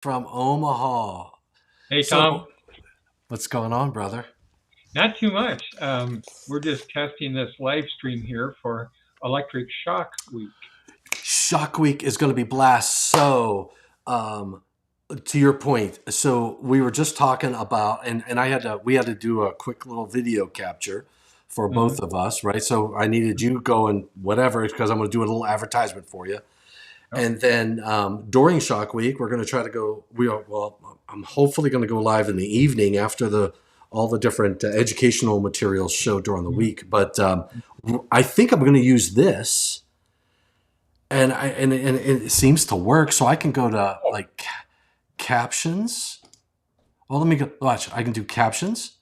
from Omaha. Hey, Tom. So, what's going on, brother? Not too much. We're just testing this live stream here for Electric Shock Week. Shock Week is going to be blast. Um, to your point, so we were just talking about, and we had to do a quick little video capture for Uh, both of us, right? So I needed you go and whatever because I'm going to do a little advertisement for you. oh, And then during Shock Week, we're going to try to go. I'm hopefully going to go live in the evening after the all the different educational materials show during the mhm. week. But I think I'm going to use this, and it seems to work. So I can go to Oh, like captions. Well, let me go. Watch. I can do captions,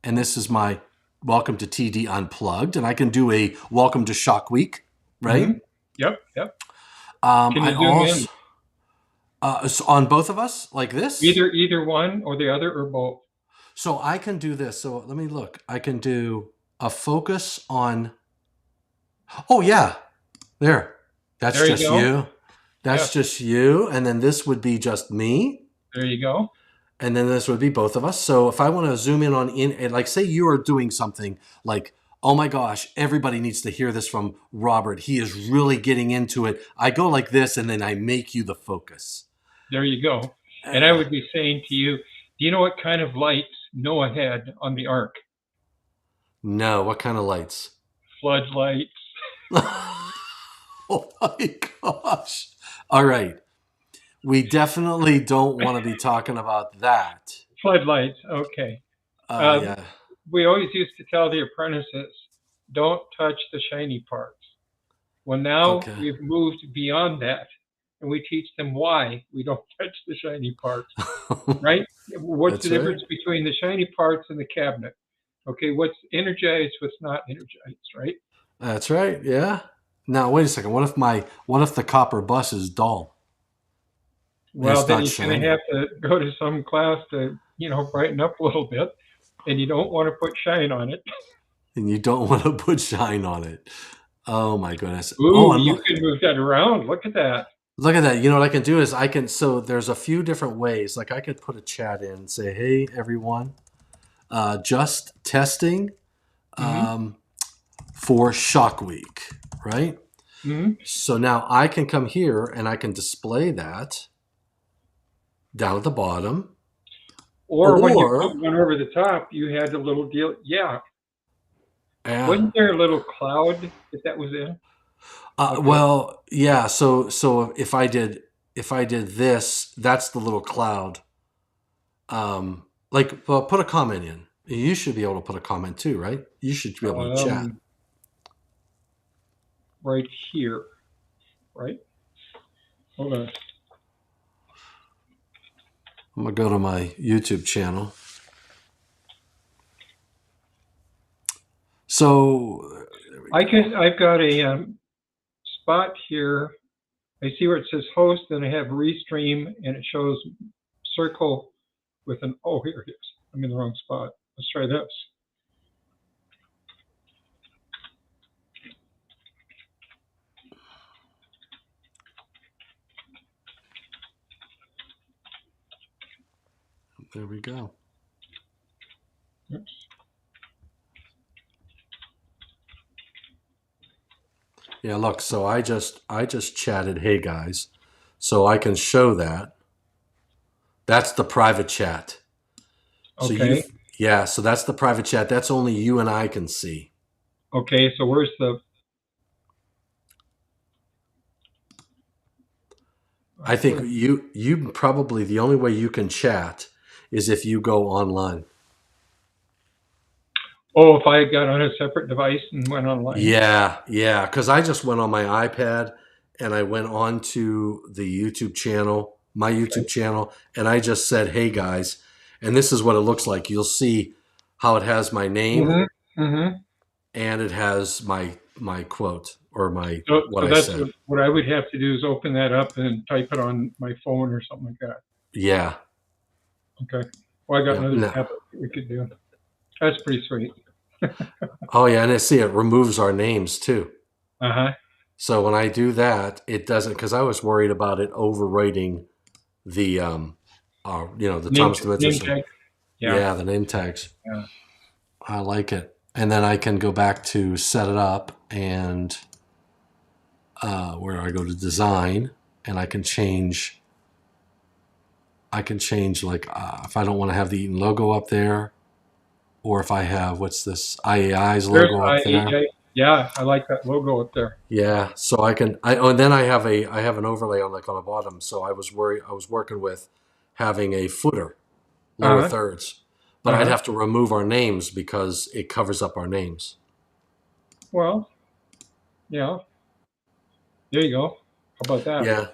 and this is my welcome to TD Unplugged, and I can do a welcome to Shock Week, right? hmm. Yep, yep. Can I you zoom in? also so on both of us like this. Either one or the other or both. So I can do this. So let me look. I can do a focus on. Oh yeah, there. That's There you just go. you. That's Yes, just you, and then this would be just me, there you go. and then this would be both of us. So if I want to zoom in on like say you are doing something like, oh my gosh, everybody needs to hear this from Robert. He is really getting into it. I go like this, and then I make you the focus. There you go. And I Uh, would be saying to you, do you know what kind of lights Noah had on the ark? no, what kind of lights? Floodlights. Oh my gosh. All right. We definitely don't want to be talking about that. Floodlights. Okay. Um, Yeah. we always used to tell the apprentices, don't touch the shiny parts. Well, now Okay. we've moved beyond that, and we teach them why we don't touch the shiny parts, right? What's the That's right. difference between the shiny parts and the cabinet? Okay, what's energized, what's not energized, right? That's right. Yeah. Now wait a second. What if the copper bus is dull and Well, it's then not he's going to shiny? have to go to some class to, brighten up a little bit, and you don't want to put shine on it. And you don't want to put shine on it. Oh my goodness. Oh, Ooh, and you look can move that around. Look at that. look at that. You know what I can do is I can so there's a few different ways. Like I could put a chat in and say, hey everyone, just testing Hmm. um, for Shock Week, right? Hmm. So now I can come here and I can display that down at the bottom. Or when you put Or, one over the top, you had a little deal. Yeah, yeah, wasn't there a little cloud that was in? Okay. well, yeah. So if I did this, that's the little cloud. Well, put a comment in. You should be able to put a comment too, right? You should be able to chat. Um, right here, right? Hold on. I'm gonna go to my YouTube channel. So there we go. I've got a spot here. I see where it says host, and I have restream, and it shows circle with an. Oh, here it is. I'm in the wrong spot. Let's try this. There we go. Oops. Yeah, look. So I just chatted. Hey guys, so I can show that. That's the private chat. So Okay. yeah, so that's the private chat. That's only you and I can see. Okay. So where's the? I think Where? you probably the only way you can chat is if you go online. Oh, if I got on a separate device and went online. Yeah, yeah, because I just went on my iPad and I went on to the YouTube channel, my Okay. YouTube channel, and I just said, "Hey guys," and this is what it looks like. You'll see how it has my name Mm-hmm. Mm-hmm. and it has my quote or my what So I that's said. what I would have to do is open that up and type it on my phone or something like that. Yeah, Okay. Well, I got yeah. another No. tablet that we could do. That's pretty sweet. Oh yeah, and I see it removes our names too. Uh huh. So when I do that, it doesn't because I was worried about it overwriting the the Name Thomas the Butcher name symbol. tag. Yeah. Yeah, the name tags. Yeah. I like it. And then I can go back to set it up and where I go to design and I can change. I can change like if I don't want to have the Eaton logo up there, or if I have what's this IAI's There's logo up there. IAA. Yeah, I like that logo up there. Yeah, so I can. And then I have an overlay on like on the bottom. So I was working with having a footer, lower Uh-huh. thirds, but I'd Uh-huh. have to remove our names because it covers up our names. Well, yeah. There you go. How about that? Yeah,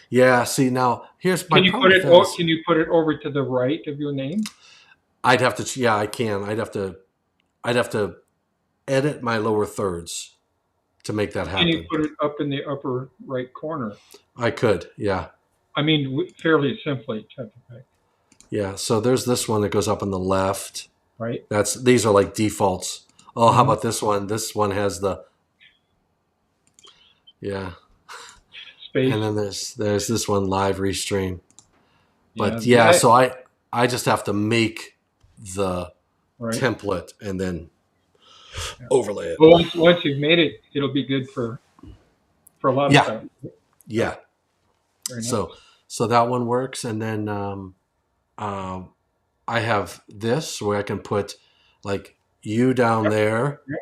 yeah. See, now here's my problem with that is Can you put it over to the right of your name? I'd have to. Yeah, I can. I'd have to edit my lower thirds to make that Can you happen. put it up in the upper right corner? I could. Yeah, I mean, fairly simply type of thing, yeah. So there's this one that goes up on the left. right? These are like defaults. Oh, how Hmm. about this one? This one has the yeah. Space. And then there's this one live restream. Yeah. But yeah, so I just have to make the Right. template and then Yeah. overlay it. Well, once you've made it, it'll be good for a lot of Yeah, stuff. yeah. Very nice. So that one works, and then um, I have this where I can put like you down Yep. there, Yep.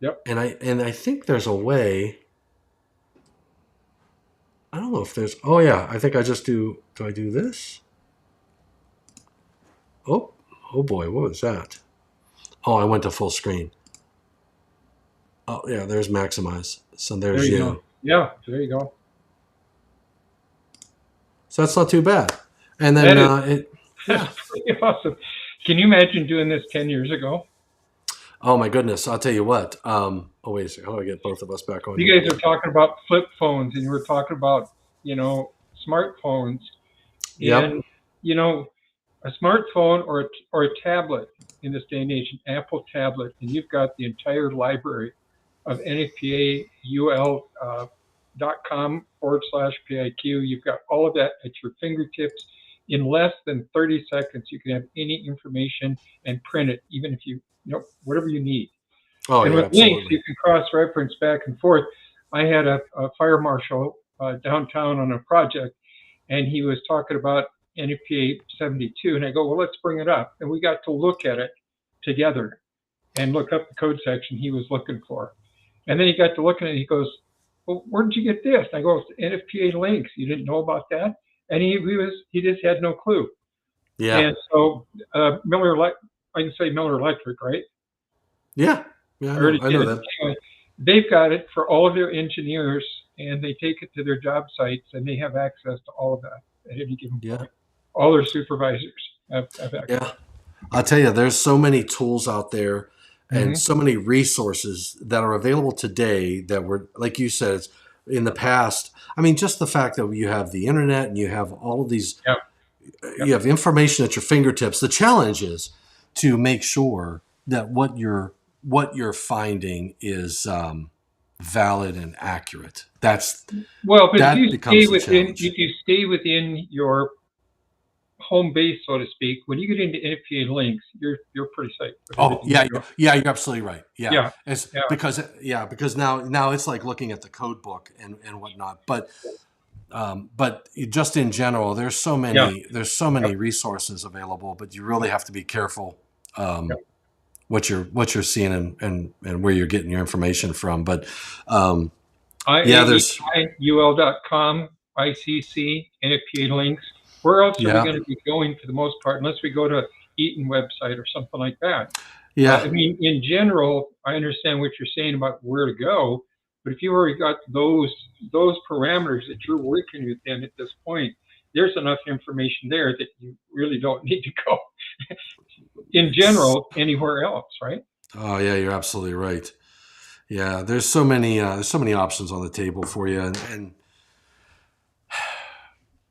Yep. and I think there's a way. I don't know if there's. Oh yeah, I think I just do. Do I do this? Oh, oh boy, what was that? Oh, I went to full screen. Oh yeah, there's maximize. So There there's you go. you. Yeah. There you go. So that's not too bad. And then That is yeah. that's pretty awesome. Can you imagine doing this 10 years ago? Oh my goodness, I'll tell you what. Oh wait a second. How do I get both of us back on You here? guys are talking about flip phones, and you were talking about smartphones, Yep. and you know a smartphone or a tablet in this day and age, an Apple tablet, and you've got the entire library of NFPAUL.com/PIQ. You've got all of that at your fingertips. In less than 30 seconds, you can have any information and print it, even if whatever you need. Oh And yeah, with links, absolutely. you can cross-reference back and forth. I had a fire marshal downtown on a project, and he was talking about NFPA 72, and I go, well, let's bring it up. And we got to look at it together and look up the code section he was looking for. And then he got to looking at it, and he goes, well, where did you get this? And I go, NFPA links. You didn't know about that? And he just had no clue. Yeah. And so I can say Miller Electric, right? Yeah. Yeah, I already I know did. that. Anyway, they've got it for all of their engineers, and they take it to their job sites, and they have access to all of that at any given Yeah. point. All their supervisors have access. Yeah. I'll tell you, there's so many tools out there and Mm-hmm. so many resources that are available today that were, like you said, it's in the past. I mean, just the fact that you have the internet and you have all of these, Yep. you Yep. have information at your fingertips. The challenge is to make sure that what you're finding is valid and accurate. Well, but That becomes the challenge. if you stay within your home base, so to speak, when you get into NFPA links, you're pretty safe with Oh everything yeah, you do. yeah, you're absolutely right. Yeah, Yeah. it's Yeah. because now it's like looking at the code book and whatnot. But just in general, Yeah. there's so Yep. many resources available, but you really have to be careful Yep. what you're seeing and where you're getting your information from. But yeah, there's IAEIUL.com, ICC, NFPA links. Where else are we yeah going to be going for the most part, unless we go to Eaton website or something like that? yeah I mean, in general, I understand what you're saying about where to go, but if you already got those parameters that you're working within at this point, there's enough information there that you really don't need to go in it's general anywhere else, right? oh yeah, you're absolutely right. Yeah, there's so many options on the table for you, and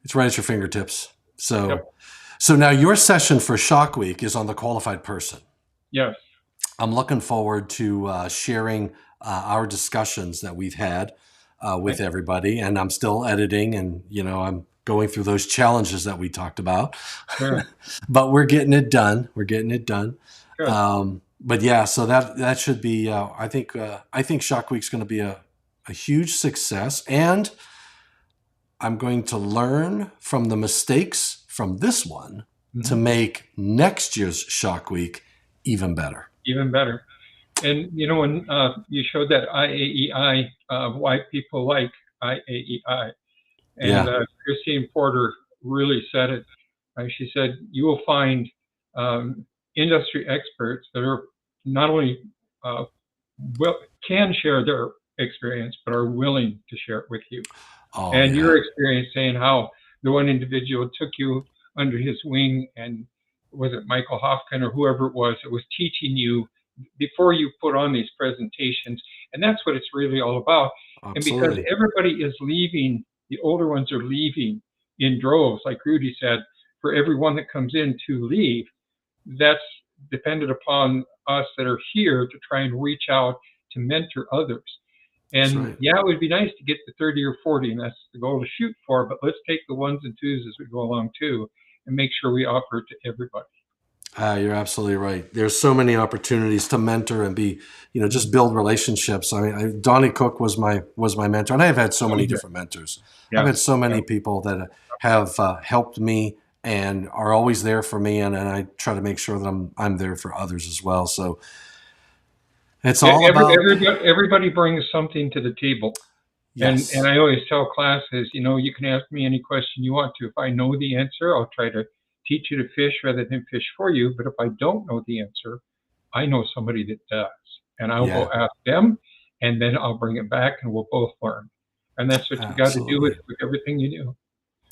it's right at your fingertips. Yep. So now your session for Shock Week is on the qualified person. Yes. I'm looking forward to sharing our discussions that we've had with Okay. everybody, and I'm still editing, and I'm going through those challenges that we talked about. Sure. But we're getting it done. We're getting it done. Good. But yeah, so that should be. I think Shock Week's going to be a huge success, and I'm going to learn from the mistakes from this one to Mhm. make next year's Shock Week even better. Even better. And when you showed that IAEI, why people like IAEI, and Yeah, Christine Porter really said it. She said, you will find um, industry experts that are not only uh, will, can share their experience, but are willing to share it with you. oh And yeah, your experience saying how the one individual took you under his wing, and was it Michael Hofkin or whoever it was that was teaching you before you put on these presentations. And that's what it's really all about. And because absolutely. everybody is leaving, the older ones are leaving in droves, like Rudy said, for every one that comes in to leave, that's dependent upon us that are here to try and reach out to mentor others. That's And right. yeah, it would be nice to get to 30 or 40, and that's the goal to shoot for, but let's take the ones and twos as we go along too, and make sure we offer it to everybody. You're absolutely right. There's so many opportunities to mentor and be, just Mhm. build relationships. I mean, Donnie Cook was my mentor, and I've had so Oh, many yeah, different mentors. I've yeah, had so yeah. many people that have helped me and are always there for me, and I try to make sure that I'm there for others as well. So it's all about Everybody brings something to the table. And yes, I always tell classes, you can ask me any question you want to. If I know the answer, I'll try to teach you to fish rather than fish for you. But if I don't know the answer, I know somebody that does. And I'll yeah, go ask them, and then I'll bring it back and we'll both learn. And that's what you got to do absolutely. with everything you do.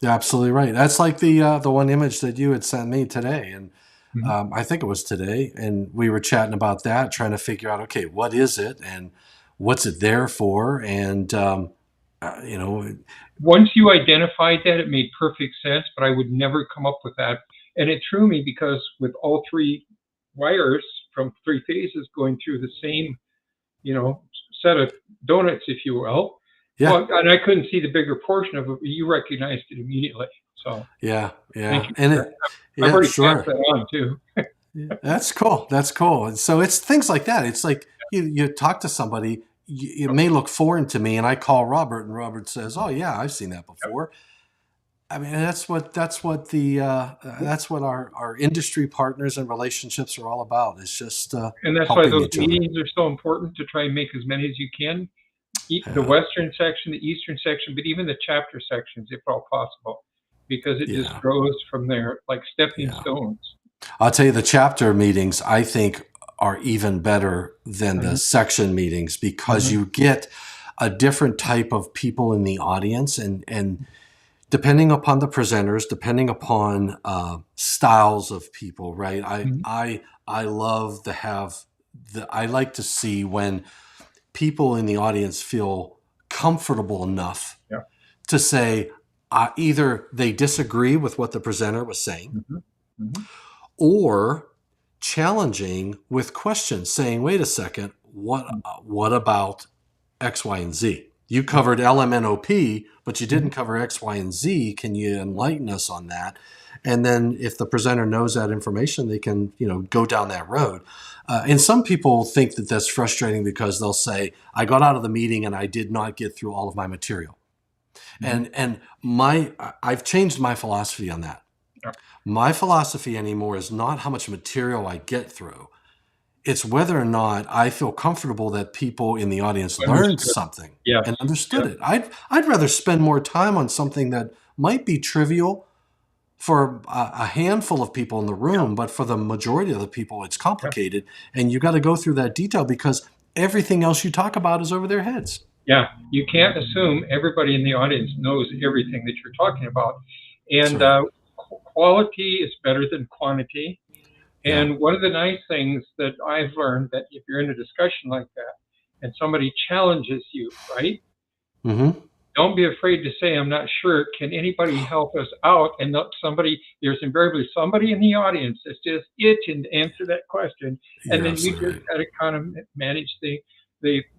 You're absolutely right. That's like the one image that you had sent me today, and Mhm. I think it was today, and we were chatting about that, trying to figure out, okay, what is it, and what's it there for, and uh, you know, Once you identified that, it made perfect sense, but I would never come up with that. And it threw me because with all three wires from three phases going through the same, you know, set of donuts, if you will. yeah, Well, and I couldn't see the bigger portion of it, but you recognized it immediately. So yeah, thank yeah, you and for that. I've yeah, already passed sure, that on too. yeah, that's cool, that's cool. And so it's things like that. It's like you talk to somebody, it may look foreign to me, and I call Robert, and Robert says, "Oh yeah, I've seen that before." I mean, that's what our industry partners and relationships are all about. It's just And that's why helping those each other. meetings are so important to try and make as many as you can. The Yeah, Western section, the Eastern section, but even the chapter sections, if at all possible, because it just yeah, grows from there like stepping yeah. stones. I'll tell you, the chapter meetings I think are even better than the Mm-hmm, section meetings because mm-hmm, you get a different type of people in the audience, and depending upon the presenters, depending upon styles of people, right? mm-hmm, I love to have I like to see when people in the audience feel comfortable enough yeah, to say either they disagree with what the presenter was saying mm-hmm, mm-hmm, or challenging with questions saying, wait a second, what about X, Y, and Z? You covered LMNOP, but you mm-hmm. didn't cover X, Y, and Z. Can you enlighten us on that? And then if the presenter knows that information, they can, go down that road. And some people think that that's frustrating because they'll say, I got out of the meeting and I did not get through all of my material. Mm-hmm. And I've changed my philosophy on that. Yeah, My philosophy anymore is not how much material I get through. It's whether or not I feel comfortable that people in the audience learned understood. something Yes, and understood yeah, it. I'd rather spend more time on something that might be trivial for a handful of people in the yeah, room, but for the majority of the people, it's yeah. complicated. And you got to go through that detail because everything else you talk about is over their heads. Yeah, you can't assume everybody in the audience knows everything that you're talking about. That's And right. quality is better than quantity. Yeah. And one of the nice things that I've learned that if you're in a discussion like that and somebody challenges you, right? Mm-hmm. Don't be afraid to say, I'm not sure. Can anybody help us out? And there's invariably somebody in the audience that's just itching to answer that question. And You're then you absolutely just right. got to kind of manage the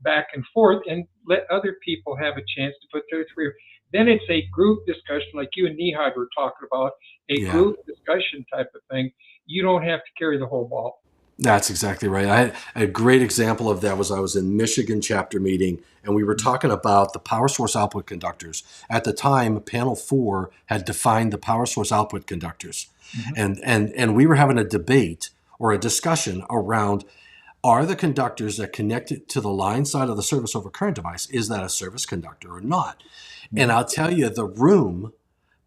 back and forth and let other people have a chance to put their three. Then it's a group discussion, like you and Nihad were talking about, a Yeah. group discussion type of thing. You don't have to carry the whole ball. That's exactly right. I had a great example of that was I was in Michigan chapter meeting and we were talking about the power source output conductors. At the time, panel 4 had defined the power source output conductors. Mm-hmm. And we were having a debate or a discussion around, are the conductors that connect it to the line side of the service over current device, is that a service conductor or not? Mm-hmm. And I'll tell you, the room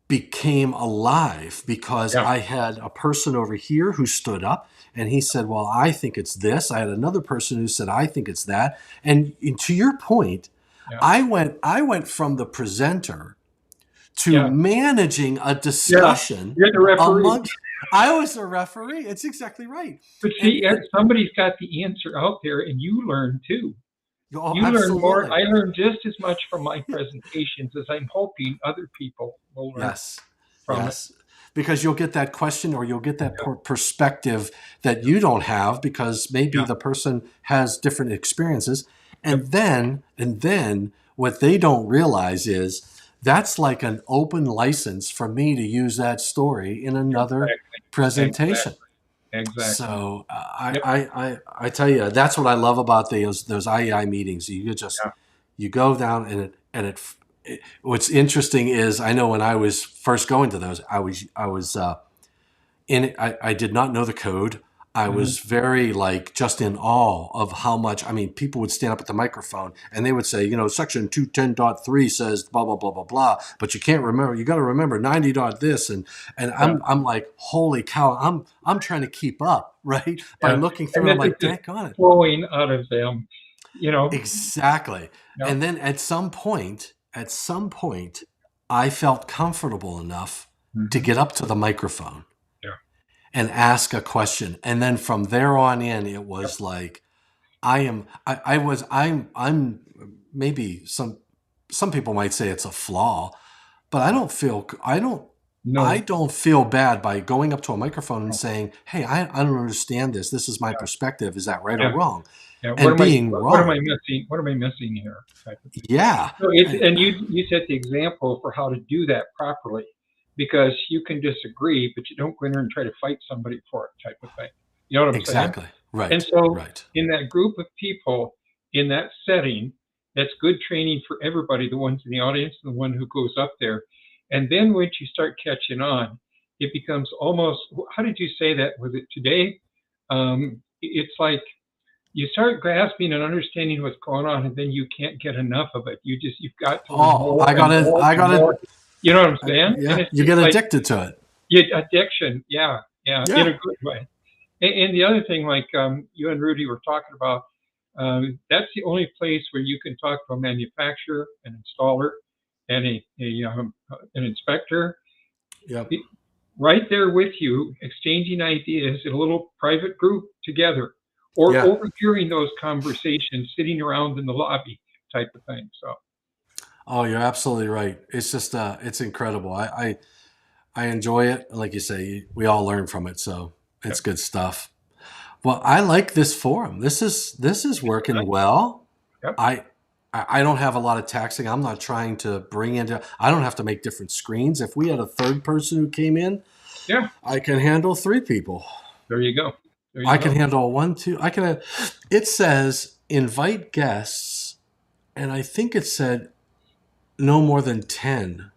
became alive because Yeah. I had a person over here who stood up and he said, well, I think it's this. I had another person who said, I think it's that. And to your point, Yeah. I went from the presenter to Yeah. managing a discussion You're the referee. amongst. I was a referee. It's exactly right. But see, somebody's got the answer out there, and you learn too. Oh, You learn more. absolutely. I learn just as much from my presentations as I'm hoping other people will learn Yes. from Yes. Because you'll get that question or you'll get that perspective that you don't have because maybe Yeah. the person has different experiences. And then what they don't realize is that's like an open license for me to use that story in another Exactly. presentation. Exactly. So Yep. I tell you, that's what I love about those IEI meetings. You just Yeah. you go down and what's interesting is I know when I was first going to those, I was in it. I did not know the code. I Mhm. was very like just in awe of how much. I mean, people would stand up at the microphone and they would say, you know, section 210.3 says blah blah blah blah blah, but you can't remember. You got to remember 90 dot this, and Yeah. I'm like, holy cow! I'm trying to keep up, right? By Yeah. looking And through, then I'm like, it's just dang on it. flowing out of them, you know. Exactly. Yeah. And then at some point, I felt comfortable enough to Mhm. get up to the microphone Yeah. and ask a question. And then from there on in, it was like, I'm maybe some people might say it's a flaw, but I No. don't feel bad by going up to a microphone and saying, hey, I don't understand this. This is my perspective. Is that right or Yeah. wrong? Yeah. And being What am I wrong. missing? What am I missing here? Type of thing. Yeah. So and you set the example for how to do that properly, because you can disagree, but you don't go in there and try to fight somebody for it, type of thing. You know what I'm saying? Exactly. Right. And so Right. in that group of people, in that setting, that's good training for everybody, the ones in the audience and the one who goes up there. And then once you start catching on, it becomes almost, how did you say that? Was it today? It's like you start grasping and understanding what's going on, and then you can't get enough of it. You've got to learn Oh, more I and gotta, more I and more. gotta, You know what I'm saying? yeah, And it's you just get like addicted to it. addiction. Yeah, in Yeah. a good way. And the other thing, like you and Rudy were talking about, that's the only place where you can talk to a manufacturer, an installer, and an inspector, Yep. right there with you, exchanging ideas in a little private group together, or Yeah. overhearing those conversations sitting around in the lobby type of thing. So Oh, you're absolutely right. It's just, it's incredible. I enjoy it. Like you say, we all learn from it. So it's yep. good stuff. Well, I like this forum. This is working well. Yep. I don't have a lot of taxing. I'm not trying to bring into. I don't have to make different screens. If we had a third person who came in, Yeah, I can handle 3 people. there you go. There you I go. can handle 1, 2. I can. It says invite guests, and I think it said no more than 10.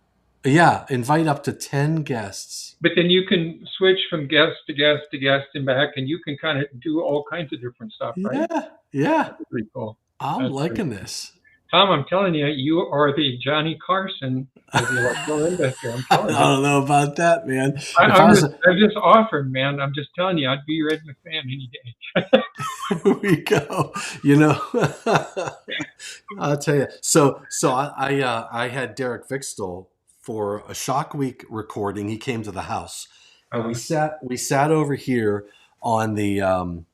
Yeah, invite up to 10 guests. But then you can switch from guest to guest to guest and back, and you can kind of do all kinds of different stuff, right? Yeah, yeah. That's pretty cool. I'm That's pretty liking cool. this. Tom, I'm telling you, you are the Johnny Carson of the electrical industry. I'm I telling you. don't know about that, man. I'm just offering, man. I'm just telling you, I'd be Red McMahon any day. Here we go. You know, I'll tell you. So I had Derek Vixtel for a Shock Week recording. He came to the house, and we sat over here on the.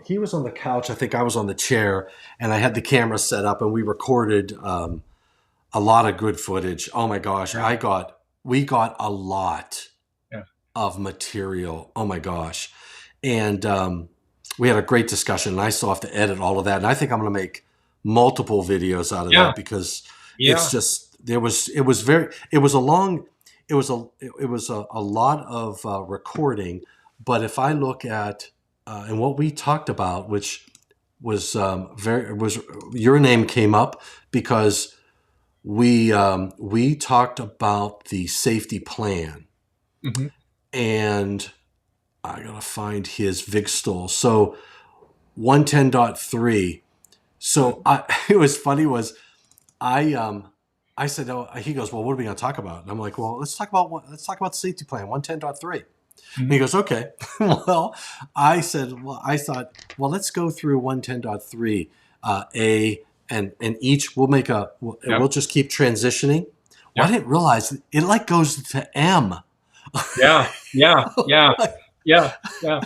He was on the couch. I think I was on the chair, and I had the camera set up, and we recorded a lot of good footage. Oh my gosh, we got a lot of material. Oh my gosh, and we had a great discussion. And I still have to edit all of that, and I think I'm going to make multiple videos out of that because it's just it was a long, it was a lot of recording. But if I look at and what we talked about, which was your name came up because we talked about the safety plan, Hmm. and I gotta find his VIG So 110.3. So it was funny was I I said, oh, he goes, well, what are we going to talk about? And I'm like, well, let's talk about the safety plan 110.3. And he Hmm. goes, okay. Well, I said, well, I thought, well, let's go through 110.3 A, and each Yep. we'll just keep transitioning. Well, I Yep. didn't realize it like goes to M. Yeah. Yeah. Yeah. Like, Yeah. Yeah.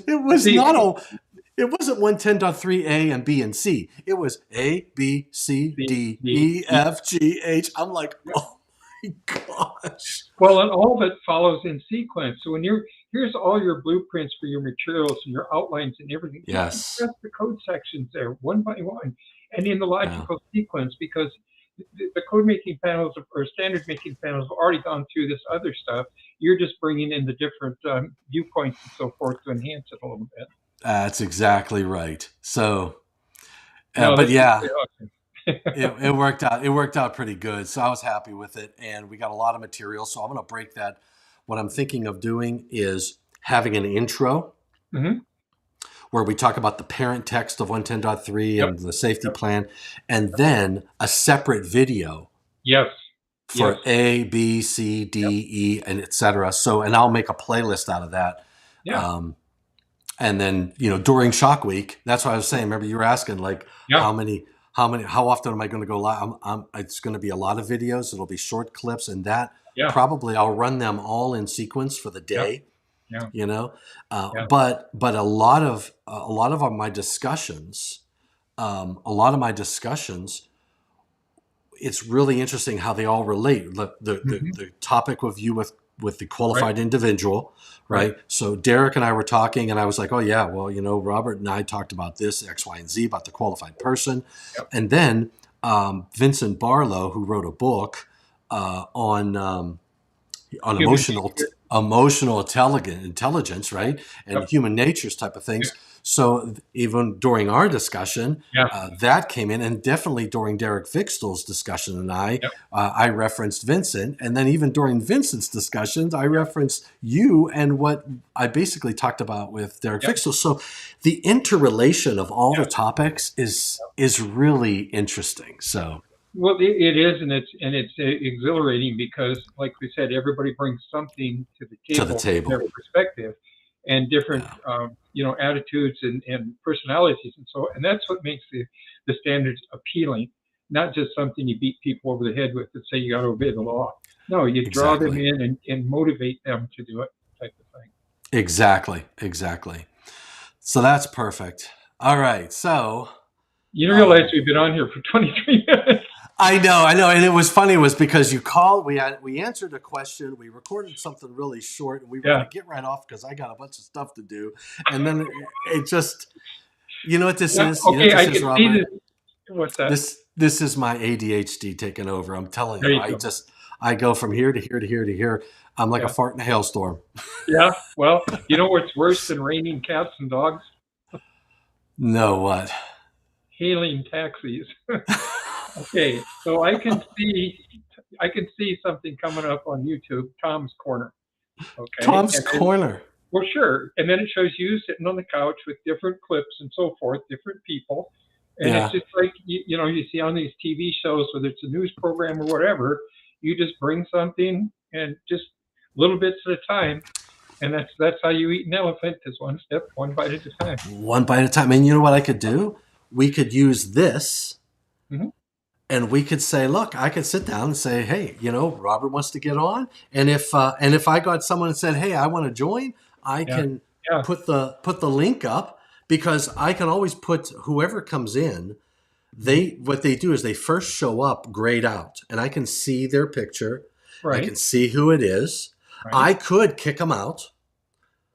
it was See, not a it wasn't 110.3A and B and C. It was A, B, C, D, E, the F, G, H. I'm like, oh my gosh. well, and all of it follows in sequence. So when here's all your blueprints for your materials and your outlines and everything, just Yes. address the code sections there one by one and in the Yeah. logical sequence because the code making panels or standard making panels have already gone through this other stuff. You're just bringing in the different viewpoints and so forth to enhance it a little bit. That's exactly right. So, No, but this is yeah, really awesome. it worked out. It worked out pretty good. So I was happy with it, and we got a lot of material. So I'm going to break that. What I'm thinking of doing is having an intro Hmm. where we talk about the parent text of 110.3 Yep. and the safety Yep. plan, and then a separate video Yes. Yes. for A, B, C, Yep. D, E, and etc. So, and I'll make a playlist out of that. Yeah. Um, and then, during Shock Week, that's what I was saying. Remember, you were asking like Yeah. how often am I going to go live? It's going to be a lot of videos. It'll be short clips, and that Yeah. probably I'll run them all in sequence for the Yeah. day. Yeah. You know, Yeah. but a lot of my discussions, a lot of my discussions it's really interesting how they all relate. Hmm. The topic of you with the Right. qualified individual, Right. right? So Derek and I were talking, and I was like, oh yeah, well, Robert and I talked about this X, Y, and Z about the qualified person, Yep. and then Vincent Barlow, who wrote a book on Human nature. emotional intelligence, right, and Yep. human natures type of Yeah. things. So even during our discussion, Yeah. that came in, and definitely during Derek Fixtel's discussion, and Yep. I referenced Vincent, and then even during Vincent's discussions, I referenced you and what I basically talked about with Derek Yep. Fixtel. So the interrelation of all the Yeah. topics is really interesting. So Well, it is, and it's exhilarating because, like we said, everybody brings something to the to the table from table, their perspective, and different, yeah, attitudes and personalities, and so, and that's what makes the standards appealing. Not just something you beat people over the head with and say you got to obey the law. No, you draw them exactly. in and motivate them to do it, type of thing. Exactly, exactly. So that's perfect. All right. So You realize um, we've been on here for 23 minutes. I know, and it was funny was because you called, we answered a question, we recorded something really short, and we were going Yeah. to get right off because I got a bunch of stuff to do, and then it just, you know what this Yeah. is, Okay. I can see Robert. this. What's that? This is my ADHD taking over. I'm telling There you, you go. I go from here to here to here to here. I'm like a Yeah. fart in a hailstorm. Yeah. Well, you know what's worse than raining cats and dogs? No, what? Hailing taxis. Okay. So I can see something coming up on YouTube, Tom's Corner. Okay. Tom's And then, Corner. well, sure. And then it shows you sitting on the couch with different clips and so forth, different people. And it's Yeah, just like, you see on these TV shows, whether it's a news program or whatever, you just bring something and just little bits at a time. And that's how you eat an elephant is one step, one bite at a time. one bite at a time. And you know what I could do? We could use this, Hmm. and we could say, look, I could sit down and say, hey, Robert wants to get on, and if I got someone and said, hey, I want to join, I Yeah. can Yeah. put the link up, because I can always put whoever comes in. Mhm. What they do is they first show up grayed out, and I can see their picture. I Right. can see who it is. Right. I could kick them out.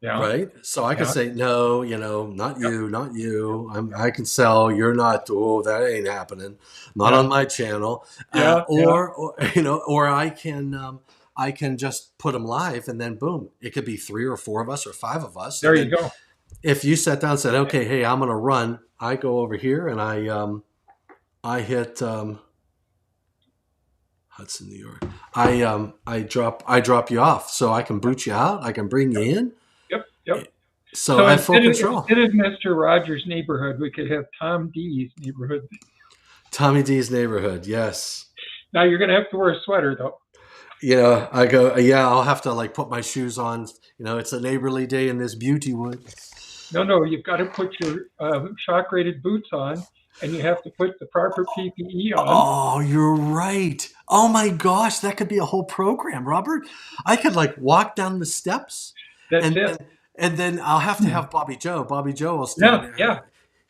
Yeah. Right? So I could Yeah. say, no, not Yep. you, not you. Yep. I can sell. You're not. Oh, that ain't happening. Not Yeah. on my channel. Yeah. Yeah. Or or I can just put them live, and then boom, it could be 3 or 4 of us or 5 of us, There and you then go. if you sat down and said, okay, hey, I'm gonna run, I go over here and I hit Hudson, New York. I drop you off so I can boot you out. I can bring you Yep. in. Yep. Yep. So So I have full control. instead of Mr. Rogers' neighborhood, we could have Tom D's neighborhood. Tommy D's neighborhood. Yes. Now you're going to have to wear a sweater though. I go, yeah, I'll have to like put my shoes on. It's a neighborly day in this beauty wood. No, no, you've got to put your shock rated boots on, and you have to put the proper PPE on. Oh, you're right. Oh my gosh, that could be a whole program, Robert. I could like walk down the steps That's and it. then and then I'll have to have Bobby Joe. Bobby Joe will stand Yeah, there. yeah,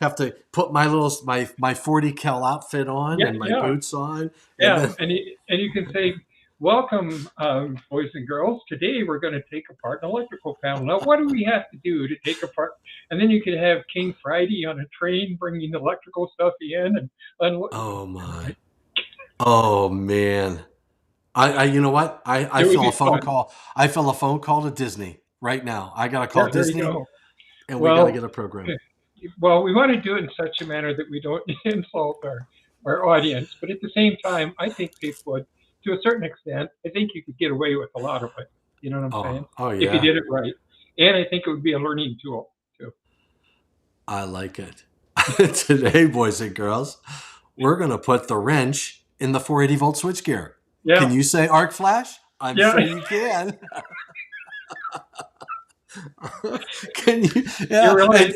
Have to put my 40 cal outfit on yeah, and my yeah, boots on and yeah. then And you can say, "Welcome, boys and girls. Today we're going to take apart an electrical panel. Now, what do we have to do to take apart?" And then you could have King Friday on a train bringing electrical stuff in and oh my. Oh man. You know what? I it would feel a be phone fun. call. I feel a phone call to Disney right now. I gotta call Yeah, there you Disney go. and we gotta Well, get a program. well, we want to do it in such a manner that we don't insult our audience, but at the same time, I think people would, to a certain extent, I think you could get away with a lot of it. You know what I'm saying? Oh If you yeah. did it right. And I think it would be a learning tool too. I like it. Today, boys and girls, we're going to put the wrench in the 480 volt switchgear. Can Yeah, you say arc flash? I'm yeah. sure you can. Can you? You Yeah. realize,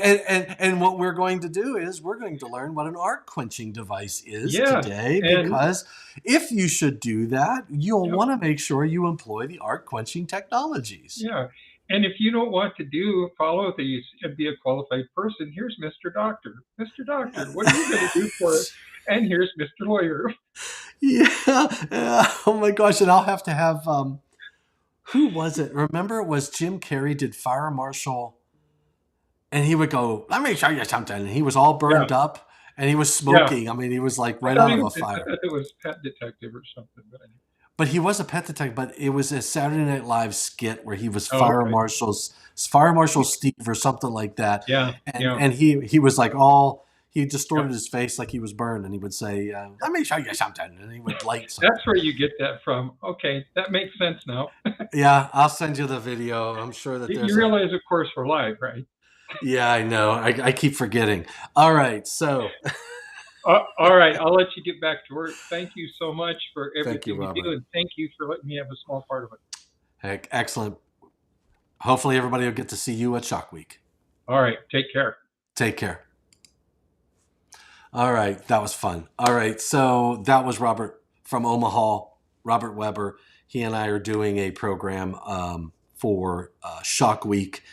And what we're going to do is we're going to learn what an arc quenching device is yes, today, and because if you should do that, you'll yep, want to make sure you employ the arc quenching technologies. yeah. And if you don't want to follow these and be a qualified person, here's Mr. Doctor. Mr. Doctor, what are you going to do for us? And here's Mr. Lawyer. Yeah. Oh my gosh. And I'll have to have who was it? Remember, it was Jim Carrey did Fire Marshal, and he would go, "Let me show you something." And he was all Yeah, burned up, and he was yeah. smoking. I mean, he was like I right thought out he of was, a I fire. thought it was Pet Detective or something. But anyway. But he was a pet detective. But it was a Saturday Night Live skit where he was Oh, okay. Fire Marshal Steve or something like that, Yeah, and yeah, he was like all. He yeah. distorted his face like he was burned, and he would say, "Let me show you something," and he would light That's something. where you get that from. Okay, that makes sense now. Yeah, I'll send you the video. I'm sure that You there's a. realize, of course, we're live, right? Yeah, I know. I keep forgetting. All right, so All right, I'll let you get back to work. Thank you so much for thank you, everything you do, Robert. and thank you for letting me have a small part of it. Heck, excellent. Hopefully, everybody will get to see you at Shock Week. All right, take care. Take care. All right, that was fun. All right, so that was Robert from Omaha, Robert Weber. He and I are doing a program for Shock Week.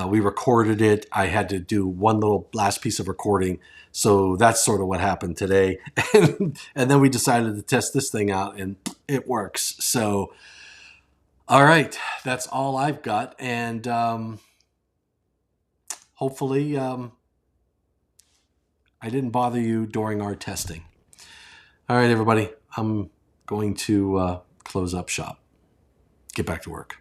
We recorded it. I had to do one little last piece of recording. So that's sort of what happened today. And then we decided to test this thing out, and it works. So, all right, that's all I've got. And hopefully, I didn't bother you during our testing. All right, everybody, I'm going to close up shop. Get back to work.